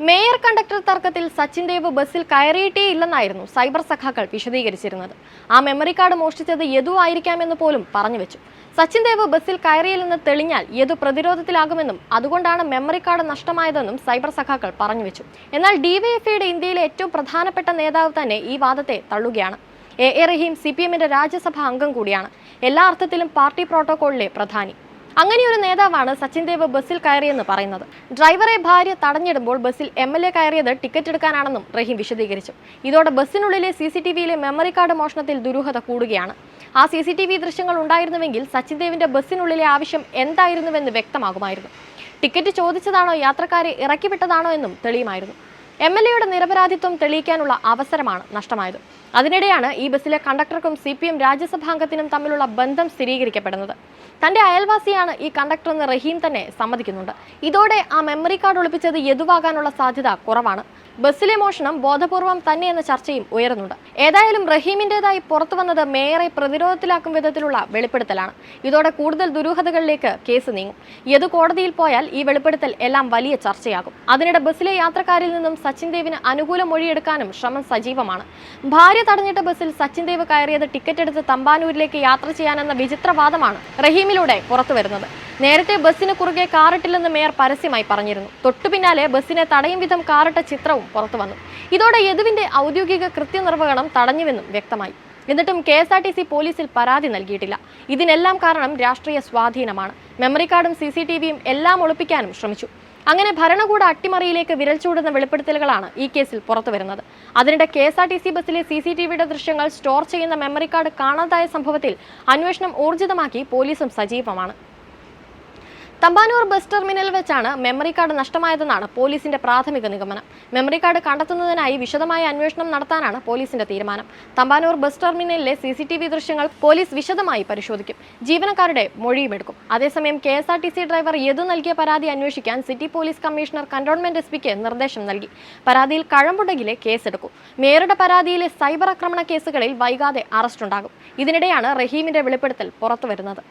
Mayor conductor തർക്കത്തിൽ സച്ചിൻ ദേവ് ബസ്സിൽ കയറിയിട്ടേയില്ലെന്നായിരുന്നു cyber സഖാക്കൾ വിശദീകരിച്ചിരുന്നത്. ആ മെമ്മറി കാർഡ് മോഷ്ടിച്ചത് യദു ആയിരിക്കാമെന്ന് പോലും പറഞ്ഞുവെച്ചു. സച്ചിൻ ദേവ് ബസ്സിൽ കയറിയില്ലെന്ന് തെളിഞ്ഞാൽ യദു പ്രതിരോധത്തിലാകുമെന്നും അതുകൊണ്ടാണ് മെമ്മറി കാർഡ് നഷ്ടമായതെന്നും സൈബർ സഖാക്കൾ പറഞ്ഞുവെച്ചു. എന്നാൽ ഡിവൈഎഫ്ഐയുടെ ഇന്ത്യയിലെ ഏറ്റവും പ്രധാനപ്പെട്ട നേതാവ് തന്നെ ഈ വാദത്തെ തള്ളുകയാണ്. എ റഹീം CPMന്റെ രാജ്യസഭാ അംഗം കൂടിയാണ്. എല്ലാ അർത്ഥത്തിലും പാർട്ടി പ്രോട്ടോകോളിലെ പ്രധാനി. അങ്ങനെയൊരു നേതാവാണ് സച്ചിൻ ദേവ് ബസ്സിൽ കയറിയെന്ന് പറയുന്നത്. ഡ്രൈവറെ ഭാര്യ തടഞ്ഞിടുമ്പോൾ ബസ്സിൽ MLA കയറിയത് ടിക്കറ്റ് എടുക്കാനാണെന്നും റഹീം വിശദീകരിച്ചു. ഇതോടെ ബസ്സിനുള്ളിലെ CCTVയിലെ മെമ്മറി കാർഡ് മോഷണത്തിൽ ദുരൂഹത കൂടുകയാണ്. ആ CCTV ദൃശ്യങ്ങൾ ഉണ്ടായിരുന്നുവെങ്കിൽ സച്ചിൻ ദേവിന്റെ ബസ്സിനുള്ളിലെ ആവശ്യം എന്തായിരുന്നുവെന്ന് വ്യക്തമാകുമായിരുന്നു. ടിക്കറ്റ് ചോദിച്ചതാണോ യാത്രക്കാരെ ഇറക്കിവിട്ടതാണോ എന്നും തെളിയുമായിരുന്നു. MLAയുടെ നിരപരാധിത്വം തെളിയിക്കാനുള്ള അവസരമാണ് നഷ്ടമായത്. അതിനിടെയാണ് ഈ ബസ്സിലെ കണ്ടക്ടർക്കും CPM രാജ്യസഭാംഗത്തിനും തമ്മിലുള്ള ബന്ധം സ്ഥിരീകരിക്കപ്പെടുന്നത്. തന്റെ അയൽവാസിയാണ് ഈ കണ്ടക്ടർ എന്ന് റഹീം തന്നെ സമ്മതിക്കുന്നുണ്ട്. ഇതോടെ ആ മെമ്മറി കാർഡ് ഒളിപ്പിച്ചത് യദുവാകാനുള്ള സാധ്യത കുറവാണ്. ബസ്സിലെ മോഷണം ബോധപൂർവം തന്നെയെന്ന ചർച്ചയും ഉയരുന്നുണ്ട്. ഏതായാലും റഹീമിന്റേതായി പുറത്തു വന്നത് മേയറെ പ്രതിരോധത്തിലാക്കും വിധത്തിലുള്ള വെളിപ്പെടുത്തലാണ്. ഇതോടെ കൂടുതൽ ദുരൂഹതകളിലേക്ക് കേസ് നീങ്ങും. യദു കോടതിയിൽ പോയാൽ ഈ വെളിപ്പെടുത്തൽ എല്ലാം വലിയ ചർച്ചയാകും. അതിനിടെ ബസ്സിലെ യാത്രക്കാരിൽ നിന്നും സച്ചിൻ ദേവിന് അനുകൂല മൊഴിയെടുക്കാനും ശ്രമം സജീവമാണ്. ഭാര്യ തടഞ്ഞിട്ട ബസ്സിൽ സച്ചിൻ ദേവ് കയറിയത് ടിക്കറ്റ് എടുത്ത് തമ്പാനൂരിലേക്ക് യാത്ര ചെയ്യാനെന്ന വിചിത്രവാദമാണ് റഹീമിലൂടെ പുറത്തുവരുന്നത്. നേരത്തെ ബസ്സിന് കുറുകെ കാറിട്ടില്ലെന്ന് മേയർ പരസ്യമായി പറഞ്ഞിരുന്നു. തൊട്ടു പിന്നാലെ ബസ്സിനെ തടയും വിധം കാറിട്ട ചിത്രവും പുറത്തുവന്നു. ഇതോടെ യദുവിന്റെ ഔദ്യോഗിക കൃത്യനിർവഹണം തടഞ്ഞുവെന്നും വ്യക്തമായി. എന്നിട്ടും KSRTC പോലീസിൽ പരാതി നൽകിയിട്ടില്ല. ഇതിനെല്ലാം കാരണം രാഷ്ട്രീയ സ്വാധീനമാണ്. മെമ്മറി കാർഡും CCTVയും എല്ലാം ഒളിപ്പിക്കാനും ശ്രമിച്ചു. അങ്ങനെ ഭരണകൂട അട്ടിമറിയിലേക്ക് വിരൽ ചൂടുന്ന വെളിപ്പെടുത്തലുകളാണ് ഈ കേസിൽ പുറത്തുവരുന്നത്. അതിനിടെ KSRTC ബസ്സിലെ CCTVയുടെ ദൃശ്യങ്ങൾ സ്റ്റോർ ചെയ്യുന്ന മെമ്മറി കാർഡ് കാണാതായ സംഭവത്തിൽ അന്വേഷണം ഊർജിതമാക്കി പോലീസും സജീവമാണ്. തമ്പാനൂർ ബസ് ടെർമിനൽ വെച്ചാണ് മെമ്മറി കാർഡ് നഷ്ടമായതെന്നാണ് പോലീസിന്റെ പ്രാഥമിക നിഗമനം. മെമ്മറി കാർഡ് കണ്ടെത്തുന്നതിനായി വിശദമായ അന്വേഷണം നടത്താനാണ് പോലീസിന്റെ തീരുമാനം. തമ്പാനൂർ ബസ് ടെർമിനലിലെ CCTV ദൃശ്യങ്ങൾ പോലീസ് വിശദമായി പരിശോധിക്കും. ജീവനക്കാരുടെ മൊഴിയുമെടുക്കും. അതേസമയം KSRTC ഡ്രൈവർ യദു നൽകിയ പരാതി അന്വേഷിക്കാൻ സിറ്റി പോലീസ് കമ്മീഷണർ കന്റോൺമെന്റ് SPക്ക് നിർദ്ദേശം നൽകി. പരാതിയിൽ കഴമ്പുണ്ടെങ്കിലേ കേസെടുക്കൂ. മേയറുടെ പരാതിയിലെ സൈബർ ആക്രമണ കേസുകളിൽ വൈകാതെ അറസ്റ്റുണ്ടാകും. ഇതിനിടെയാണ് റഹീമിന്റെ വെളിപ്പെടുത്തൽ പുറത്തുവരുന്നത്.